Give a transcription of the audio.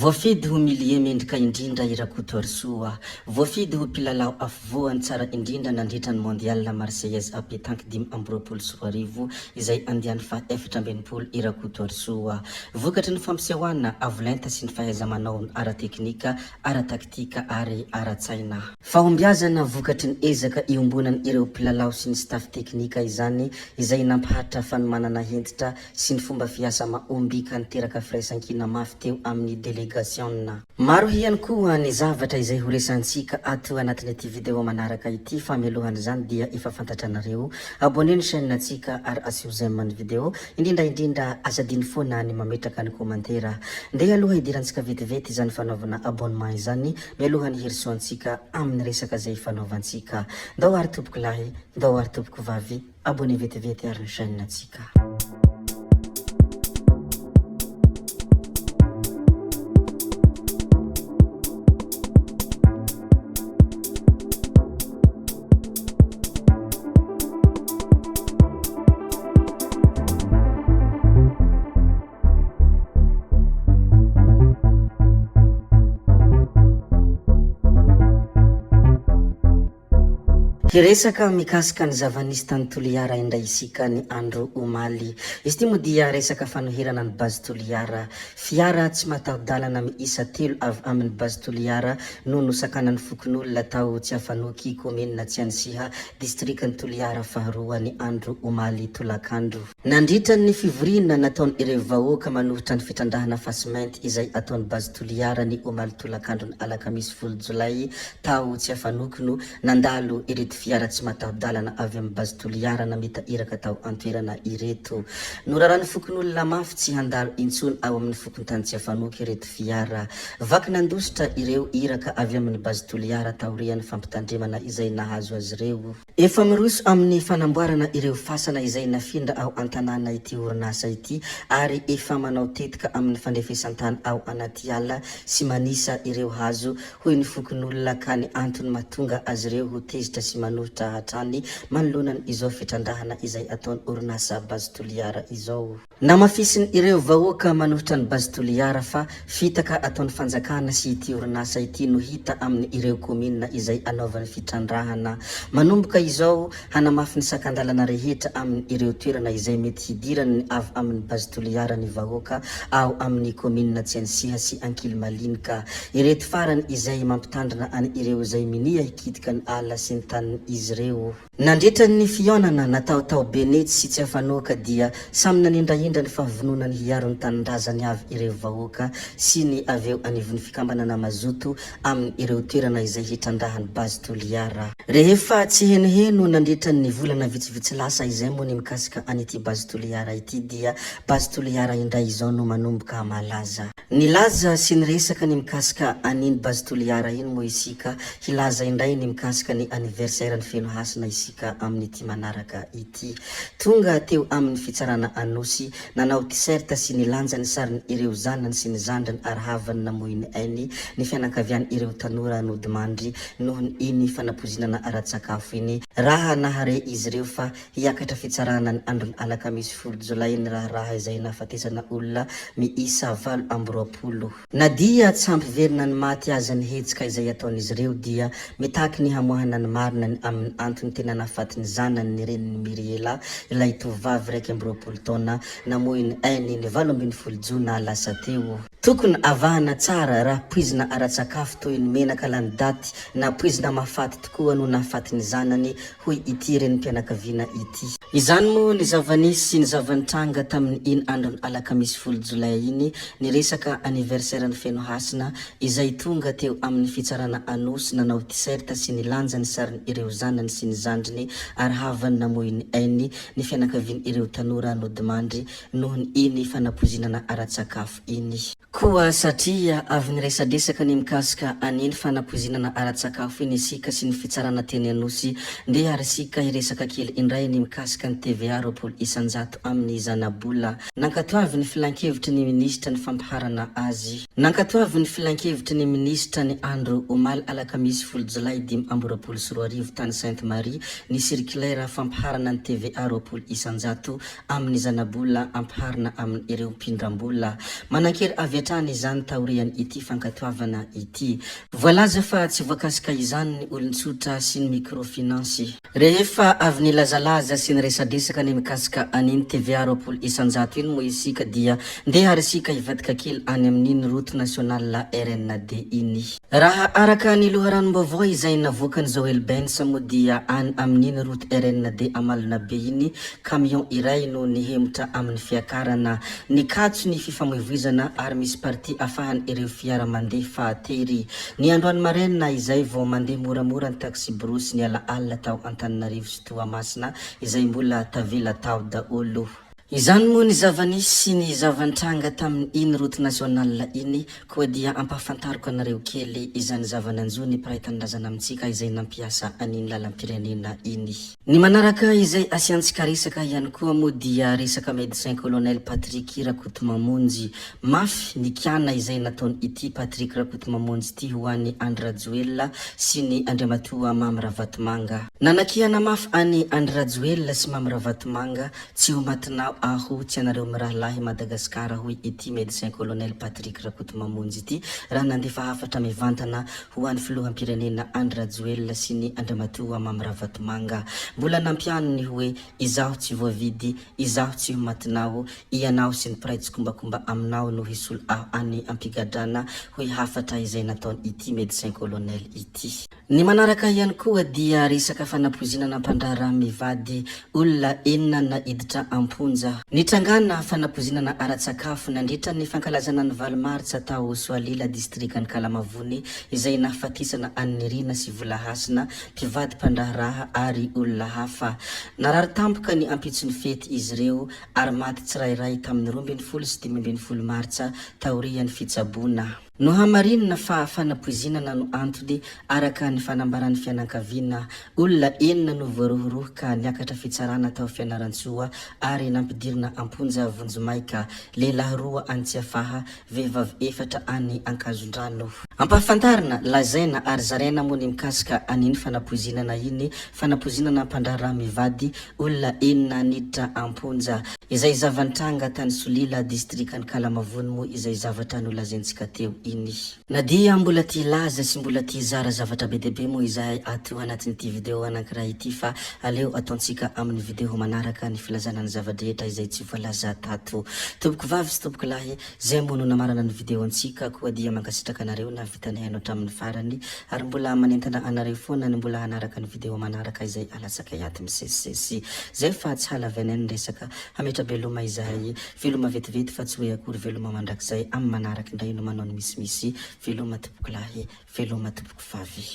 Voafidy ho milie mendrika indrindra irakoto arsoa, voafidy ho mpilalao afovoany tsara indrindra nandritra ny mondial marseillaise pétanque 2024 izay andiany fa 4 irakoto arsoa. Vokatry ny fampisehoana avolenta sy ny fahaiza-manao ara-teknika, ara-taktika ary ara-tsaina. Fahombiazana vokatry ny ezaka iombonany ireo mpilalao sy ny staff teknika izany izay nampaharitra fanomanana hentitra sy ny fomba fiasa mahomby ka niteraka firaisankina mafy teo amin'ny delegation. Maro hiany koa ny zavatra izay horesantsika ato anatin'ny ity video manaraka ity, fa mialohany zany dia efa fantatranareo abonné ny chaîne natsika ary asio j'aime ny video, indrindra azadiny foana ny mametraka ny komantera. Ndeha aloha idirantsika vetivety izany fanaovana abonnement izany, mialohany herisoantsika amin'ny resaka zay fanaovantsika. Ndao ary tompoko lahy, ndao ary tompoko vavy, abonné vetivety ary ny chaîne natsika. Hiresaka mikasika ny zavanisy tany Toliara indray isika ny andro omaly. Izy ty moa dia resaka fanoherana ny base Toliara. Fiara tsy mataho-dalana miisa 3 avy amin'ny base Toliara no nosakanan'ny fokon'olona tao tsy afanoky komina Tsiansiha, distrik'ny Toliara faharoa ny andro omaly tolakandro. Nandritra ny fivorina nataony ireo vahoaka manohitra ny fitandrahana fasimenty izay ataony base Toliara ny omaly tolakandro ny alakamisy 10 Jolay tao tsy afanoky no nandalo ireto fiara tsy mataho-dalana avy amin'ny base Toliara na mitairaka tao antoerana ireto. Norarany fokon'olona mafy tsy handalo intsony ao amin'ny fokony tany tsy afanoky ireto fiara. Vaky nandositra ireo iraka avy amin'ny base Toliara taorian'ny fampitandremana izay nahazo azy ireo. Efa miroso amin'ny fanamboarana ireo fasana izay nafindra ao an-tanàna ity orinasa ity ary efa manao tetika amin'ny fandrefesantany ao anaty ala sy manisa ireo hazo hoy ny fokon'olona ka ny antony mahatonga azy ireo ho tezitra sy manohitra hatrany manoloanany izao fitrandrahana izay ataony orinasa base Toliara izao. Namafisiny ireo vahoaka manohitra ny base Toliara fa fitaka ataony fanjakana sy ity orinasa ity no hita amin'ny ireo komina izay anaovany fitrandrahana. Manomboka izao hanamafy ny sakandalana rehetra amin'ny ireo toerana izay mety hidirany avy amin'ny base Toliara ny vahoaka ao amin'ny komina Tsiansiha sy Ankilymalinika. Ireto farany izay mampitandrina any ireo izay minia hikitika ny ala sy ny tany izy ireo. Nandritra ny fionana natao tao benety sy tsy afanoka dia samy nanindraindra ny fahavononany hiaro ny tanindrazany avy ireo vahoaka sy ny aveo anivon'ny fikambanana mazoto amin'ny ireo toerana izay hitrandrahany base Toliara. Rehefa tsy heniheno nandritra ny volana vitsivitsy lasa izay moa ny mikasika an'ity base Toliara ity dia base Toliara indray izao no manomboka malaza. Ny laza sy ny resaka ny mikasika an'iny base Toliara iny moa isika hilaza indray ny mikasika ny anniversaire ny feno hasina isika amin'ity manaraka ity. Tonga teo amin'ny fitsarana anosy, nanao t-shirt sy ny lanjany sariny ireo zanany sy ny zandrany ary havany namoiny ainy ny fianakaviany ireo tanora nodimandry noho ny iny fanapozinana ara-tsakafo iny. Raha nahare izy ireo fa hiakatra fitsarana ny androny alakamisy 10 Jolay ny raha izay nafatesana olona miisa 220. Nadia tsy hampiverina ny maty aza ny hetsika izay ataon'izy ireo dia mitaky ny hamoahana ny marina ny amin'ny antony tena nafatiny zanany ny reniny Miriela ilay tovavy 20 taona namoiny ainy ny 12 Jona lasa teo. Tokony avahana tsara raha poizina ara-tsakafo toy ny menaka lany daty na poizina mafaty tokoa no nafatiny zanany hoy ity renim-pianakaviana ity. Izany moa ny zavanisy sy ny zavanitranga tamin'ny iny androny alakamisy 10 Jolay iny ny resaka anniversaire ny feno hasina izay tonga teo amin'ny fitsarana anosy, nanao t-shirt sy ny lanjany sariny ireo zanany sy ny zandriny ary havany namoiny ainy ny fianakaviany ireo tanora nodimandry noho ny iny fanapozinana ara-tsakafo iny. Koa satria avy ny resadresaka ny mikasika an'iny fanapozinana ara-tsakafo iny isika sy ny fitsarana teny anosy, ndeha ary isika hiresaka kely indray ny mikasika ny TVA 20 isanjato amin'ny zanabola. Nankatoavy ny filan-kevitry ny minisitra ny fampiharana fanaovana azy. Nankatoavy ny filan-kevitry ny ministra ny Andro Omaly alakamisy 10 Jolay 2024 tany Sainte Marie ny circulaire fampiharana ny TVA roapolo isanjato amin'ny zanabola ampiharina amin'ny ireo mpindrambola. Manankery avy hatrany izany taoriany ity fankatoavana ity. Voalaza fa tsy voakasika izany ny olon-tsotra sy ny microfinance. Rehefa avy nilazalaza sy ny resadresaka ny mikasika aniny TVA roapolo isanjato iny mo isika dia ndeha arisika ivadika kely any amin'iny route nationale la RND iny. Raha araka ny loharanom-baovao izay navoakany Joel Bensa mo dia any amin'iny route RND Amalona be iny camion iray no nihemotra amin'ny fiakarana nikatso ny fifamoivoizana ary misy parti afahany ireo fiara mandeha fahatery. Ny androany maraina izay vao mandeha moramora ny taxi brosy ny alaala tao Antananarivo sy Toamasina izay mbola tavela tao daolo. Izany moa ny zavanisy sy ny zavantranga tamin'ny iny route nationale iny koa dia ampahafantariko anareo kely izany zavananjo ny paraitanindrazana amintsika izay nampiasa aniny lalam-pirenena iny. Ny manaraka izay asiantsika resaka ihany koa moa dia resaka médecin colonel Patrick Rakotomamonjy. Mafy ny kiana izay nataony ity Patrick Rakotomamonjy ity ho an'ny Andry Rajoelina sy ny Andriamatoa Mamy Ravatomanga. Nanakiana mafy any Andry Rajoelina sy Mamy Ravatomanga tsy ho matinao aho tsy anareo mirahalahy Madagasikara hoy ity médecin colonel Patrick Rakotomamonjy ity raha nandefa hafatra mivantana ho an'ny filoham-pirenena Andry Rajoelina sy ny Andriamatoa Mamy Ravatomanga. Mbola nampianony hoe izaho tsy voavidy, izaho tsy ho matinao, ianao sy ny mpiray tsikombakomba aminao no hisolo aho any ampigadrana hoy hafatra izay nataony ity médecin colonel ity. Ny manaraka ihany koa dia resaka fanapozinana mpandrara mivady olona enina na iditra amponja. Nitrangana fanapozinana ara-tsakafo nandritra ny fankalazana ny Valomartsa tao Soalila distrikany Kalamavony izay nahafatisana an'Irina sy Volahasina mpivady mpandraharaha ary olona hafa. Narary tampoka ny ampitsony fety izy ireo ary maty tsirairay tamin'ny 12 sy 15 Martsa taorian'ny fitsabona. No hamarinina fa fanapoizinana no antony araka ny fanambarany fianankaviana olona enina no voarohoroka niakatra fitsarana tao fianarantsoa ary nampidirina amponja Vonjomaika, lehilahy 2 Antsiafaha, vehivavy 4 any Ankazondrano. Ampahafantarina lazaina ary zaraina moa ny mikasika aniny fanapoizinana iny, fanapoizinana mpandrara mivady olona enina niditra amponja izay zavantranga tany Solila distrikany Kalamavony moa izay zavatra nolazaintsika teo iny. Nadia mbola tia laza sy mbola tia zara zavatra be dia be moa izahay ato anatin'ity video anankiray ity fa aleo ataontsika amin'ny video manaraka ny filazana ny zavadrehetra izay tsy voalaza tato. Tompoko vavy sy tompoko lahy zay moa no namarana ny video antsika koa dia mankasitraka anareo na vitany haino hatramin'ny farany ary mbola manentana anareo foana ny mbola hanaraka ny video manaraka izay alatsaka iaty misesisesy zay fa tsy halavenay ny resaka hametra veloma izahay veloma vetivety fa tsy hoe akory veloma mandrakizay amin'ny manaraka indray no manao ny misimisi veloma tompoko lahy veloma tompoko vavy.